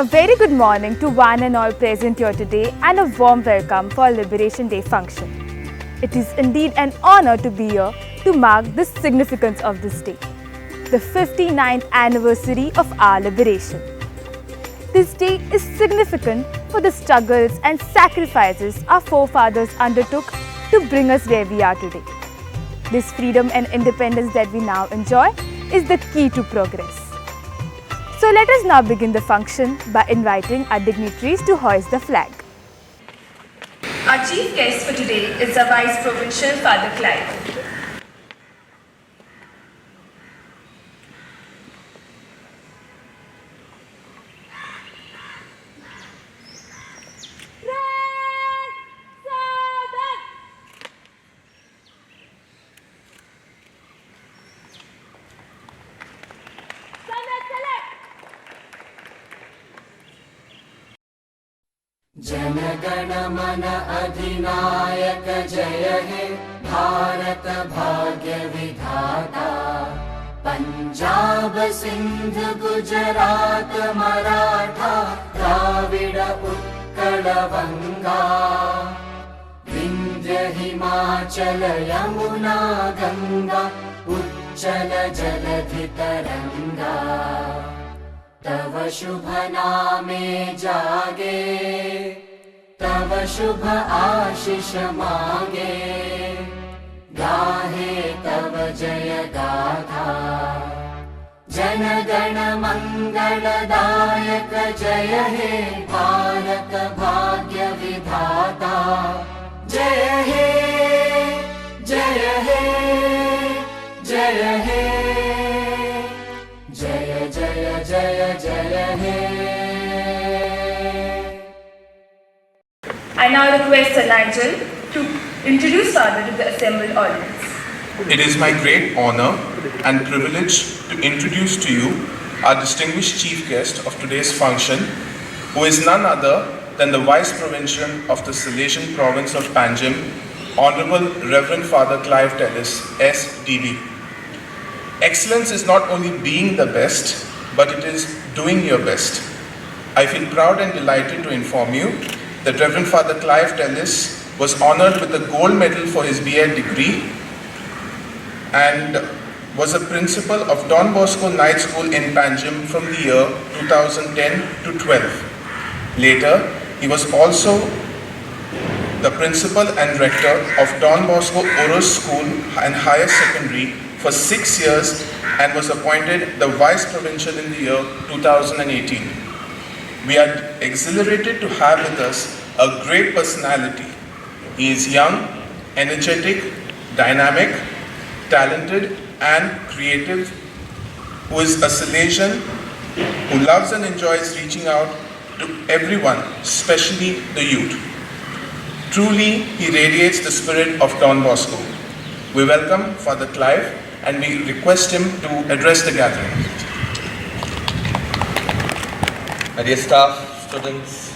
A very good morning to one and all present here today and a warm welcome for our Liberation Day function. It is indeed an honor to be here to mark the significance of this day, the 59th anniversary of our liberation. This day is significant for the struggles and sacrifices our forefathers undertook to bring us where we are today. This freedom and independence that we now enjoy is the key to progress. So let us now begin the function by inviting our dignitaries to hoist the flag. Our chief guest for today is the Vice Provincial Father Clive. जनगण मन अधिनायक जय हे भारत भाग्य विधाता पंजाब सिंध गुजरात मराठा द्राविड उत्कल बंगा विंध्य हिमाचल यमुना गंगा उच्चल जलधि तरंगा तव शुभ नामे जागे तव शुभ आशीष मांगे गाहे तव जय गाथा जन गण मंगलदायक जय हे भारत भाग्य विधाता जय हे जय हे जय हे जय जय जय जय हे I now request Sir Nigel to introduce Father to the assembled audience. It is my great honor and privilege to introduce to you our distinguished chief guest of today's function, who is none other than the Vice Provincial of the Salesian Province of Panjim, Honorable Reverend Father Clive Tellis, S.D.B. Excellence is not only being the best, but it is doing your best. I feel proud and delighted to inform you that Reverend Father Clive Tellis was honored with a gold medal for his B.Ed degree and was a principal of Don Bosco Night School in Panjim from the year 2010 to 12. Later, he was also the principal and rector of Don Bosco Oros School and Higher Secondary for 6 years and was appointed the Vice Provincial in the year 2018. We are exhilarated to have with us a great personality. He is young, energetic, dynamic, talented and creative, who is a Salesian, who loves and enjoys reaching out to everyone, especially the youth. Truly, he radiates the spirit of Don Bosco. We welcome Father Clive and we request him to address the gathering. My dear staff, students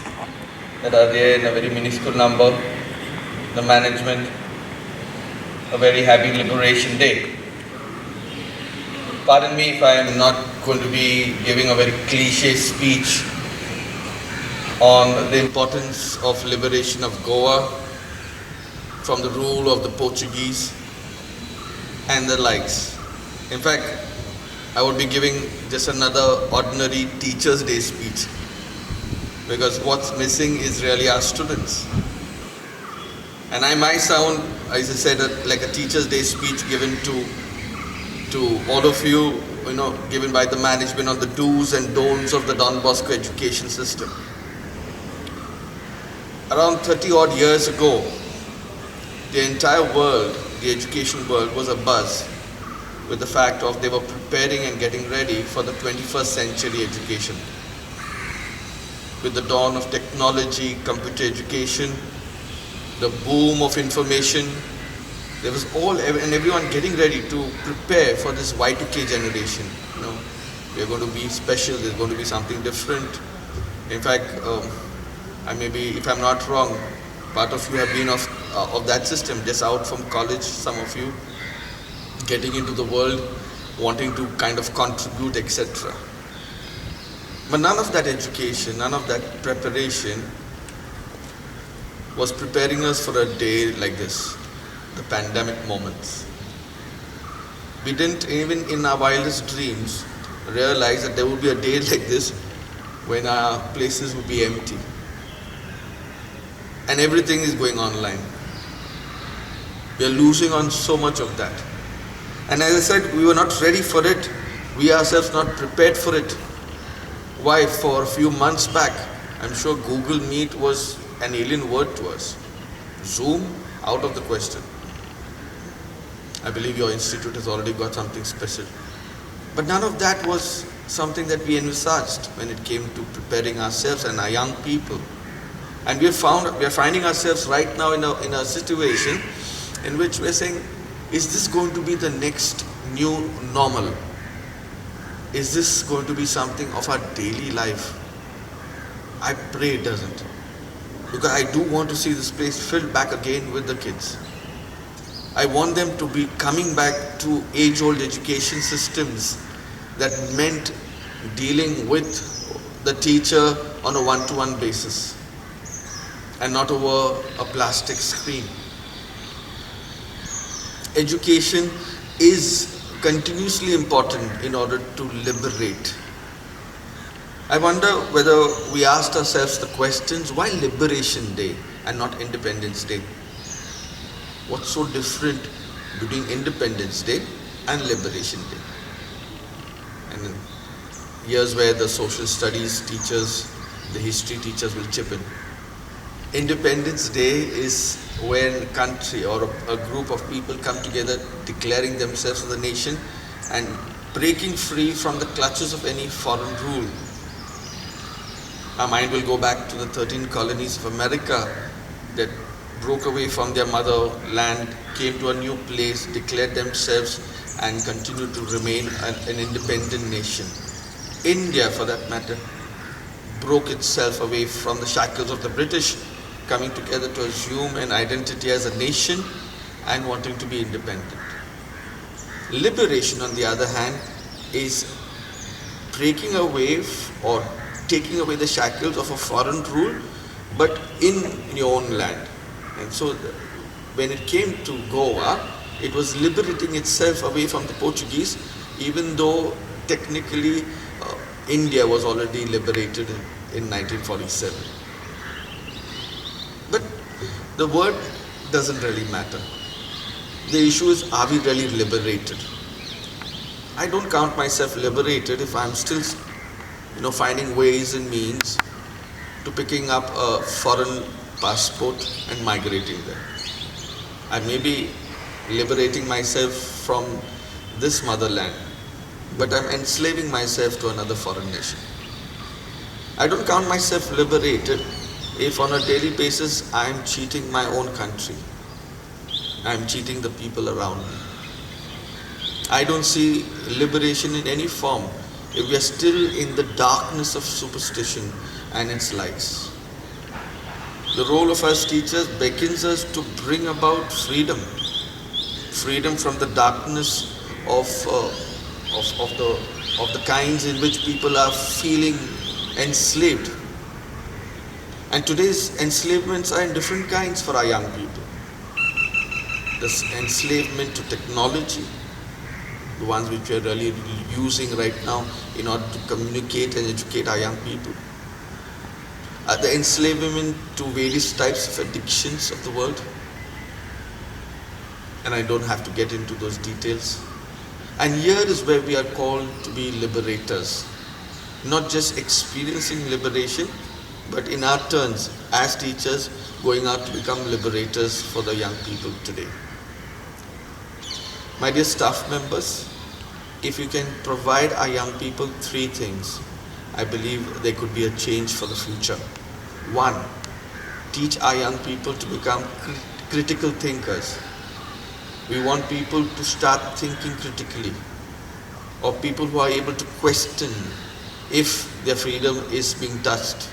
that are there in a very minuscule number, the management, a very happy Liberation Day. Pardon me if I am not going to be giving a very cliche speech on the importance of liberation of Goa from the rule of the Portuguese and the likes. In fact, I would be giving just another ordinary Teachers' Day speech, because what's missing is really our students. And I might sound, as I said, like a Teachers' Day speech given to all of you, given by the management on the do's and don'ts of the Don Bosco education system. Around 30 odd years ago, the entire world, the education world, was abuzz with the fact of they were preparing and getting ready for the 21st century education. With the dawn of technology, computer education, the boom of information, there was everyone getting ready to prepare for this Y2K generation. We're going to be special, there's going to be something different. In fact, if I'm not wrong, part of you have been of that system, just out from college, some of you, getting into the world, wanting to kind of contribute, etc. But none of that education, none of that preparation was preparing us for a day like this, the pandemic moments. We didn't even in our wildest dreams realize that there would be a day like this when our places would be empty and everything is going online. We are losing on so much of that. And as I said, we were not ready for it. We ourselves not prepared for it. Why? For a few months back, I'm sure Google Meet was an alien word to us. Zoom, out of the question. I believe your institute has already got something special. But none of that was something that we envisaged when it came to preparing ourselves and our young people. And we are finding ourselves right now in a situation in which we're saying, is this going to be the next new normal? Is this going to be something of our daily life? I pray it doesn't. Because I do want to see this place filled back again with the kids. I want them to be coming back to age-old education systems that meant dealing with the teacher on a one-to-one basis and not over a plastic screen. Education is continuously important in order to liberate. I wonder whether we asked ourselves the questions, why Liberation Day and not Independence Day? What's so different between Independence Day and Liberation Day? And years where the social studies teachers, the history teachers will chip in. Independence Day is when a country or a group of people come together declaring themselves as a nation and breaking free from the clutches of any foreign rule. Our mind will go back to the 13 colonies of America that broke away from their motherland, came to a new place, declared themselves and continued to remain an independent nation. India, for that matter, broke itself away from the shackles of the British, coming together to assume an identity as a nation and wanting to be independent. Liberation, on the other hand, is breaking away or taking away the shackles of a foreign rule, but in your own land. And so when it came to Goa, it was liberating itself away from the Portuguese, even though technically India was already liberated in 1947. But the word doesn't really matter. The issue is, are we really liberated? I don't count myself liberated if I'm still, finding ways and means to picking up a foreign passport and migrating there. I may be liberating myself from this motherland, but I'm enslaving myself to another foreign nation. I don't count myself liberated if on a daily basis I'm cheating my own country. I'm cheating the people around me. I don't see liberation in any form if we are still in the darkness of superstition and its lies. The role of us teachers beckons us to bring about freedom. Freedom from the darkness of the kinds in which people are feeling enslaved. And today's enslavements are in different kinds for our young people. This enslavement to technology, the ones which we are really using right now in order to communicate and educate our young people. The enslavement to various types of addictions of the world. And I don't have to get into those details. And here is where we are called to be liberators. Not just experiencing liberation, but in our turns, as teachers, going out to become liberators for the young people today. My dear staff members, if you can provide our young people three things, I believe there could be a change for the future. One, teach our young people to become critical thinkers. We want people to start thinking critically, or people who are able to question if their freedom is being touched,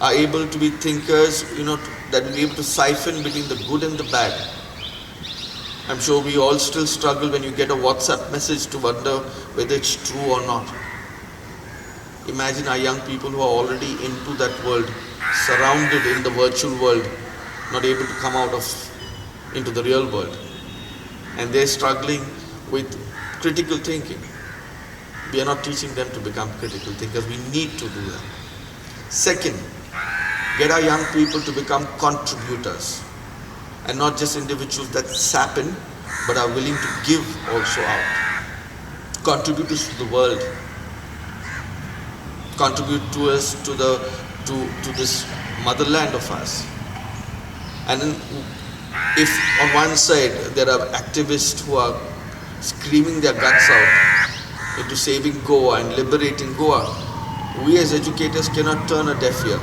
are able to be thinkers, that will be able to siphon between the good and the bad. I'm sure we all still struggle when you get a WhatsApp message to wonder whether it's true or not. Imagine our young people who are already into that world, surrounded in the virtual world, not able to come out of into the real world. And they're struggling with critical thinking. We are not teaching them to become critical thinkers. We need to do that. Second, get our young people to become contributors and not just individuals that sap in, but are willing to give also out. Contributors to the world. Contribute to us, to this motherland of us. And then if on one side there are activists who are screaming their guts out into saving Goa and liberating Goa, we as educators cannot turn a deaf ear.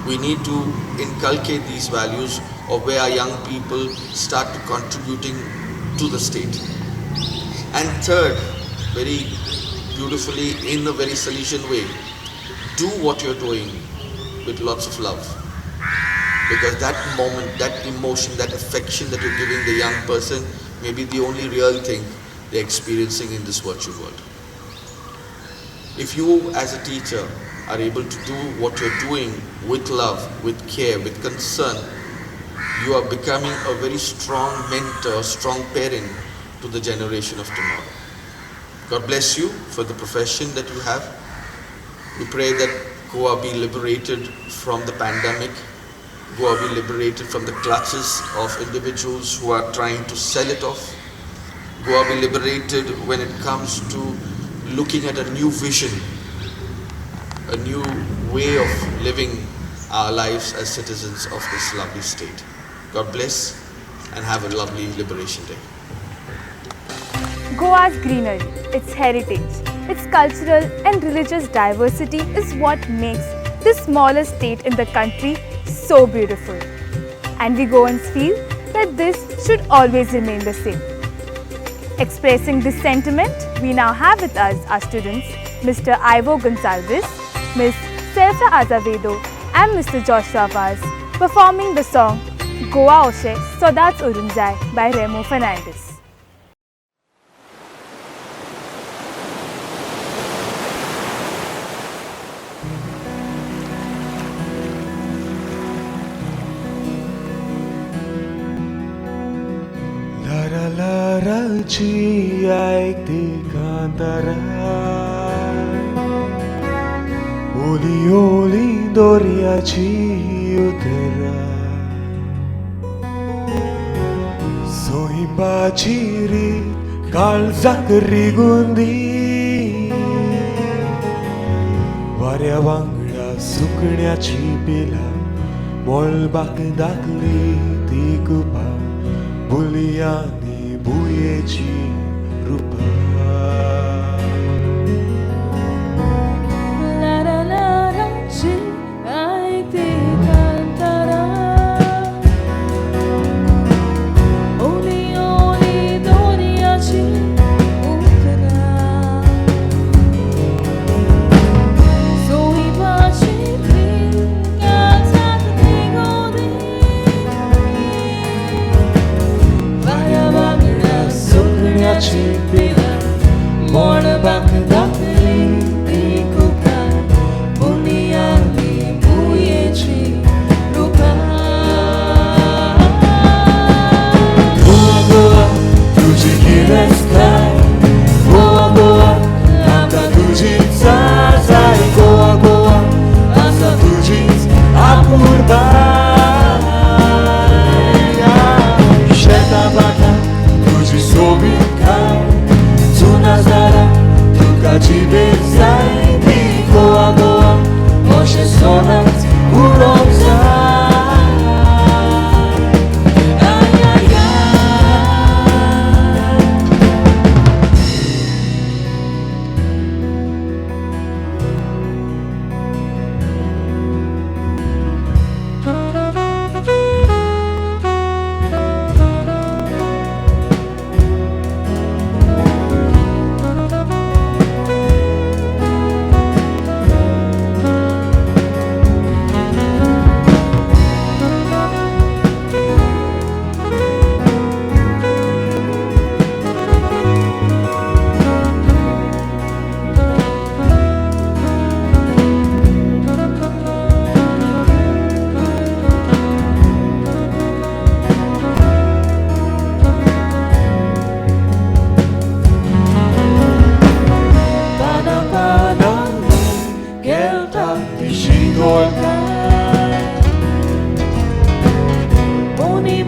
We need to inculcate these values of where our young people start contributing to the state. And third, very beautifully, in a very Salesian way, do what you're doing with lots of love. Because that moment, that emotion, that affection that you're giving the young person may be the only real thing they're experiencing in this virtual world. If you as a teacher are able to do what you're doing with love, with care, with concern, you are becoming a very strong mentor, strong parent to the generation of tomorrow. God bless you for the profession that you have. We pray that Goa be liberated from the pandemic. Goa be liberated from the clutches of individuals who are trying to sell it off. Goa be liberated when it comes to looking at a new vision, a new way of living our lives as citizens of this lovely state. God bless and have a lovely Liberation Day. Goa's greenery, its heritage, its cultural and religious diversity is what makes this smallest state in the country so beautiful. And we Goans feel that this should always remain the same. Expressing this sentiment, we now have with us our students, Mr. Ivo Gonsalves, Ms. Selfa Azevedo and Mr. Joshua Vaz, performing the song Goa Oshe Sodat Urunzai by Remo Fernandez. Lara lara ci aite cantara, oli oli doria ci utera, soimba ciri calzak rigundi, वाऱ्या वांगडा सुकण्याची पिला, मोलबाक दाखली ती कुपा, बुलियानी बुयेची रूपा. Chipila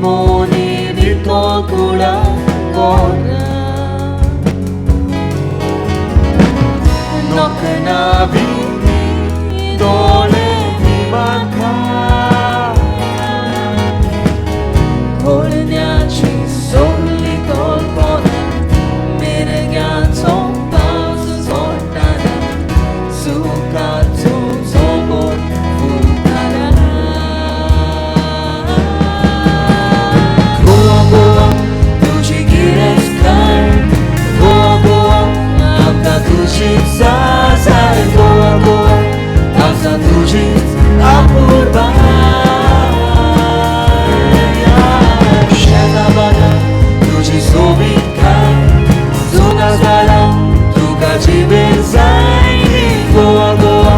moni dito kulang gona nok na bini dole di maka Kolnya chi soli tol pot mere gyan song pao son tan suka tu sobo futara Goa goa tuji gires kar Goa goa apna tuji sasar Goa goa apna tuji apurva तुझी सोबीत काय जुना झाला तुका जीवेर जायनी गोवा गोवा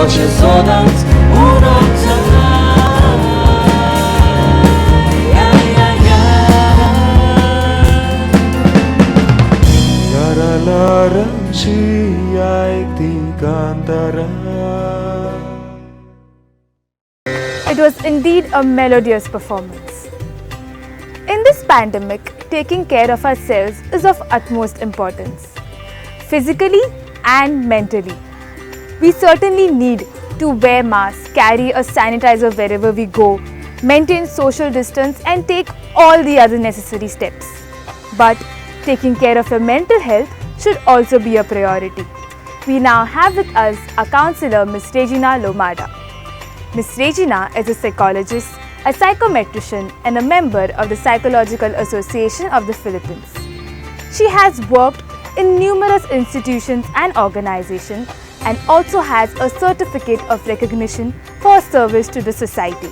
अशें सदांच उरोक Laralanci aik Gandhara It was indeed a melodious performance. In this pandemic, taking care of ourselves is of utmost importance, physically and mentally. We certainly need to wear masks, carry a sanitizer wherever we go, maintain social distance and take all the other necessary steps. But taking care of your mental health should also be a priority. We now have with us our counsellor, Ms. Regina Lomada. Ms. Regina is a psychologist, a psychometrician and a member of the Psychological Association of the Philippines. She has worked in numerous institutions and organizations and also has a certificate of recognition for service to the society.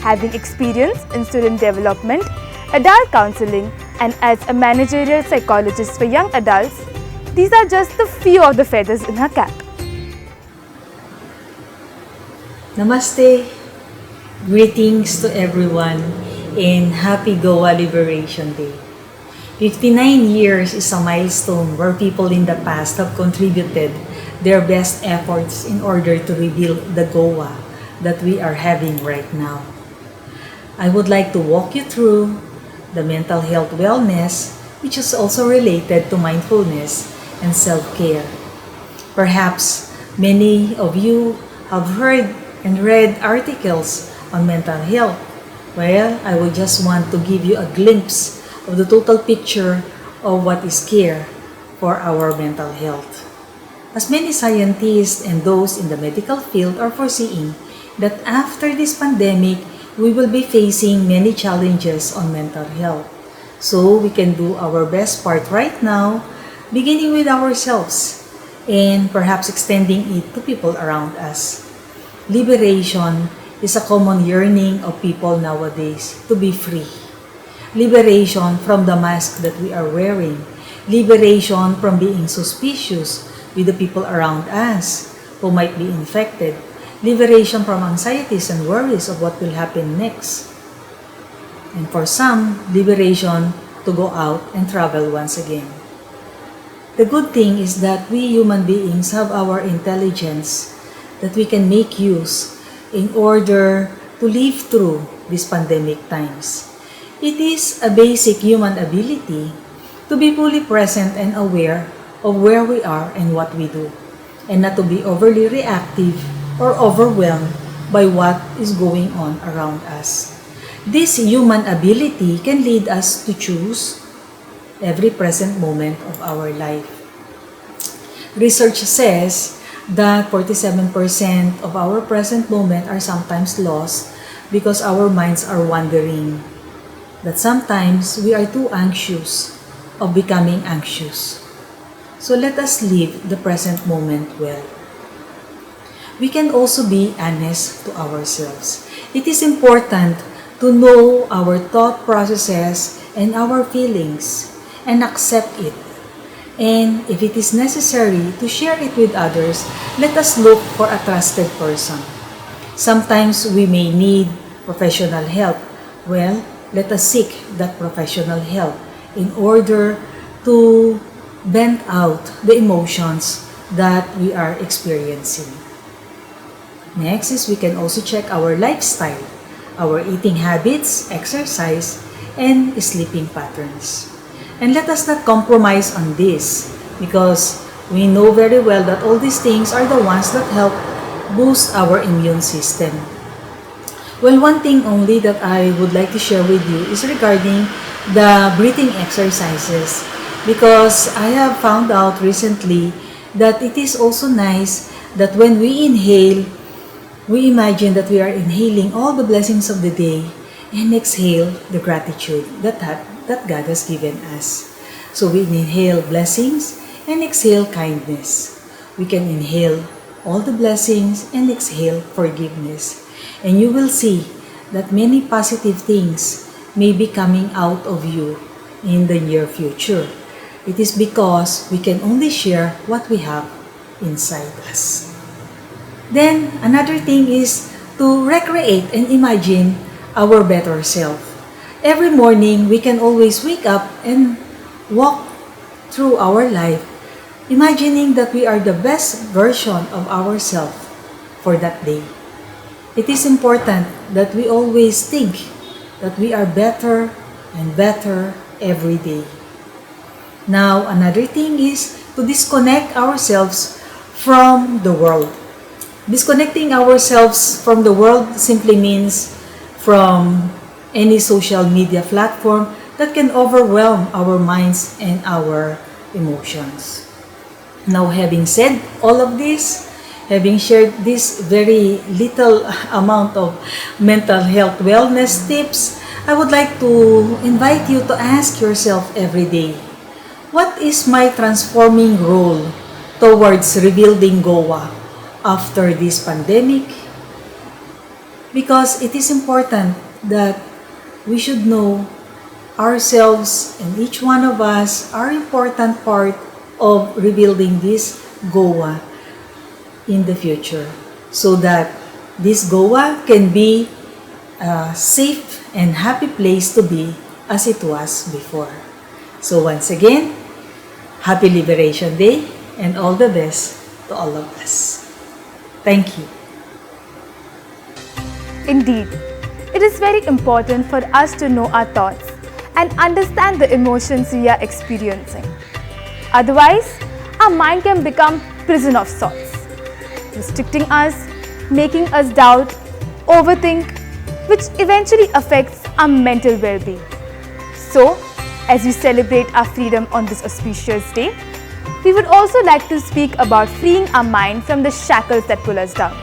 Having experience in student development, adult counseling and as a managerial psychologist for young adults, these are just the few of the feathers in her cap. Namaste. Greetings to everyone and happy Goa Liberation Day. 59 years is a milestone where people in the past have contributed their best efforts in order to rebuild the Goa that we are having right now. I would like to walk you through the mental health wellness, which is also related to mindfulness and self-care. Perhaps many of you have heard and read articles on mental health. Well, I would just want to give you a glimpse of the total picture of what is care for our mental health. As many scientists and those in the medical field are foreseeing that after this pandemic, we will be facing many challenges on mental health. So we can do our best part right now, beginning with ourselves and perhaps extending it to people around us. Liberation is a common yearning of people nowadays to be free. Liberation from the mask that we are wearing. Liberation from being suspicious with the people around us who might be infected. Liberation from anxieties and worries of what will happen next. And for some, liberation to go out and travel once again. The good thing is that we human beings have our intelligence that we can make use in order to live through these pandemic times. It is a basic human ability to be fully present and aware of where we are and what we do, and not to be overly reactive or overwhelmed by what is going on around us. This human ability can lead us to choose every present moment of our life. Research says that 47% of our present moment are sometimes lost because our minds are wandering. That sometimes we are too anxious of becoming anxious. So let us live the present moment well. We can also be honest to ourselves. It is important to know our thought processes and our feelings and accept it. And if it is necessary to share it with others, let us look for a trusted person. Sometimes we may need professional help. Well, let us seek that professional help in order to vent out the emotions that we are experiencing. Next is we can also check our lifestyle, our eating habits, exercise, and sleeping patterns. And let us not compromise on this because we know very well that all these things are the ones that help boost our immune system. Well, one thing only that I would like to share with you is regarding the breathing exercises because I have found out recently that it is also nice that when we inhale, we imagine that we are inhaling all the blessings of the day and exhale the gratitude that God has given us. So we inhale blessings and exhale kindness. We can inhale all the blessings and exhale forgiveness. And you will see that many positive things may be coming out of you in the near future. It is because we can only share what we have inside us. Then, another thing is to recreate and imagine our better self. Every morning, we can always wake up and walk through our life, imagining that we are the best version of ourselves for that day. It is important that we always think that we are better and better every day. Now, another thing is to disconnect ourselves from the world. Disconnecting ourselves from the world simply means from any social media platform that can overwhelm our minds and our emotions. Now, having said all of this, having shared this very little amount of mental health wellness tips, I would like to invite you to ask yourself every day, what is my transforming role towards rebuilding Goa after this pandemic? Because it is important that we should know ourselves and each one of us are important part of rebuilding this Goa in the future so that this Goa can be a safe and happy place to be as it was before. So once again, Happy Liberation Day and all the best to all of us. Thank you. Indeed, it is very important for us to know our thoughts and understand the emotions we are experiencing. Otherwise, our mind can become prison of sorts, restricting us, making us doubt, overthink, which eventually affects our mental well-being. So, as we celebrate our freedom on this auspicious day, we would also like to speak about freeing our mind from the shackles that pull us down.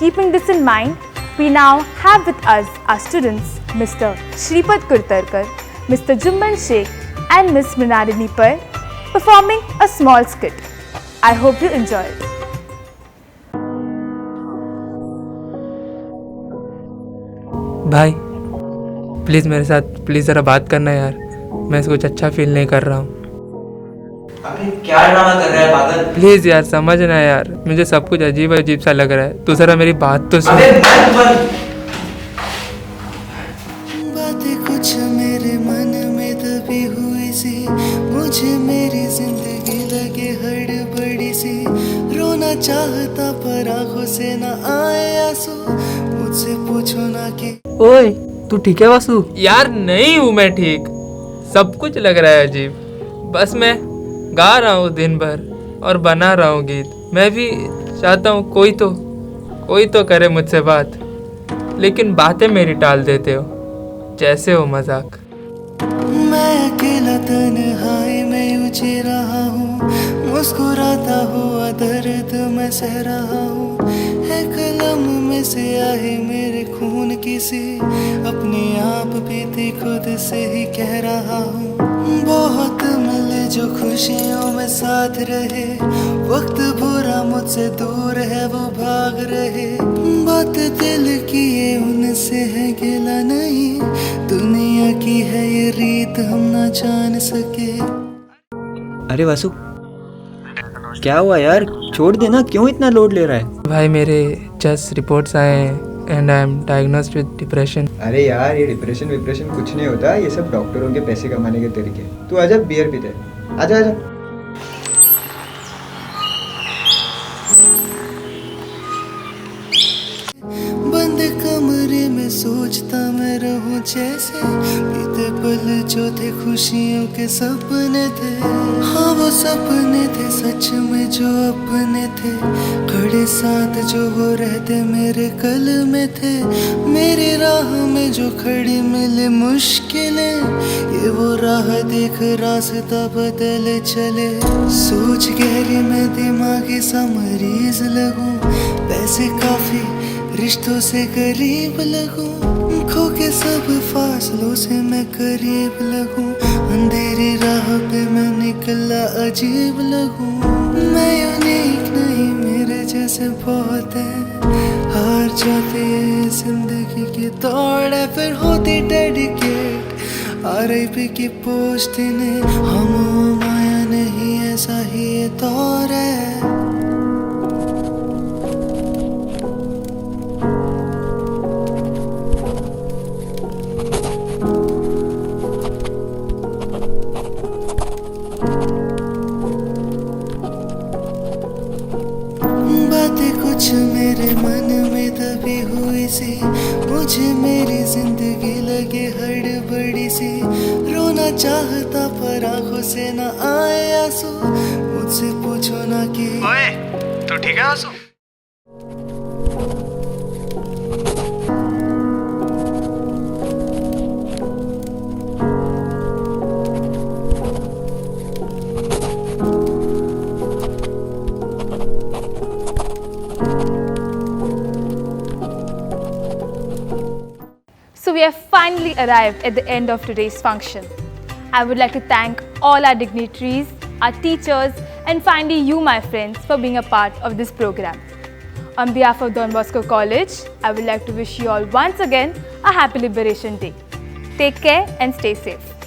Keeping this in mind, we now have with us our students, Mr. Shripad Kurtarkar, Mr. Jumban Sheikh and Ms. Mrinalini Par, performing a small skit. I hope you enjoy it. भाई please मेरे साथ please ज़रा बात करना यार, मैं कुछ अच्छा फील नहीं कर रहा हूँ। अबे क्या ड्रामा कर रहा है पागल? प्लीज़ यार समझना यार, मुझे सब कुछ अजीब अजीब सा लग रहा है, तू ज़रा मेरी बात तो सुन। अबे बातें कुछ मेरे मन में दबी हुई सी, मुझे मेरी जिंदगी लगे हड़बड़ी सी, रोना चाहता पर आंखों से ना आए आंसू, मुझसे पूछो ना कि ओए तू ठीक है वासु? यार नहीं हूँ मैं ठीक, सब कुछ लग रहा है अजीब। बस मैं गा रहा हूँ दिन भर और बना रहा हूँ गीत। मैं भी चाहता हूँ कोई तो करे मुझसे बात, लेकिन बातें मेरी टाल देते हो जैसे हो मजाक। मैं अकेला तन्हाई में उलझ रहा हूँ, मुस्कुराता हुआ दर्द मैं सह रहा हूँ, है कलम में स्याही मेरे खून की सी, अपने आप बीती खुद से ही कह रहा हूँ, बहुत मिले जो खुशियों में साथ रहे, वक्त बुरा मुझसे दूर है वो भाग रहे, बात दिल की ये उनसे है गिला नहीं, दुनिया की है ये रीत हम ना जान सके। अरे वासु क्या हुआ यार, छोड़ देना, क्यों इतना लोड ले रहा है? भाई मेरे जस्ट रिपोर्ट्स आए हैं and I am diagnosed with depression. अरे यार ये डिप्रेशन कुछ नहीं होता, ये सब डॉक्टरों के पैसे कमाने के तरीके। तू आजा बियर पीते, आजा आजा। बंद कमरे में रहूं जैसे बीते पल जो थे खुशियों के सपने थे। हाँ वो सपने थे सच में जो अपने थे, खड़े साथ जो वो रहते मेरे कल में थे। मेरी राह में जो खड़ी मिले मुश्किलें, ये वो राह देख रास्ता बदल चले। सोच गहरी में दिमागी सा मरीज लगूं, पैसे काफी रिश्तों से करीब लगूं, खो के सब फासलों से मैं करीब लगूं। अंधेरी राह पे मैं निकला अजीब लगूं। मैं यूनिक नहीं, मेरे जैसे बहुत है, हार जाते हैं जिंदगी की दौड़ है, फिर होती डेडिकेट RIP की पोस्ट ने। हम माया नहीं, ऐसा ही ये दौर है। बातें कुछ मेरे मन में दबी हुई सी, मुझे मेरी जिंदगी लगे हड़बड़ी सी। रोना चाहता पर आंखों से न आए आंसू, मुझसे पूछो ना कि ओए तू ठीक है आंसू? So we have finally arrived at the end of today's function. I would like to thank all our dignitaries, our teachers, and finally you, my friends, for being a part of this program. On behalf of Don Bosco College, I would like to wish you all once again a happy Liberation Day. Take care and stay safe.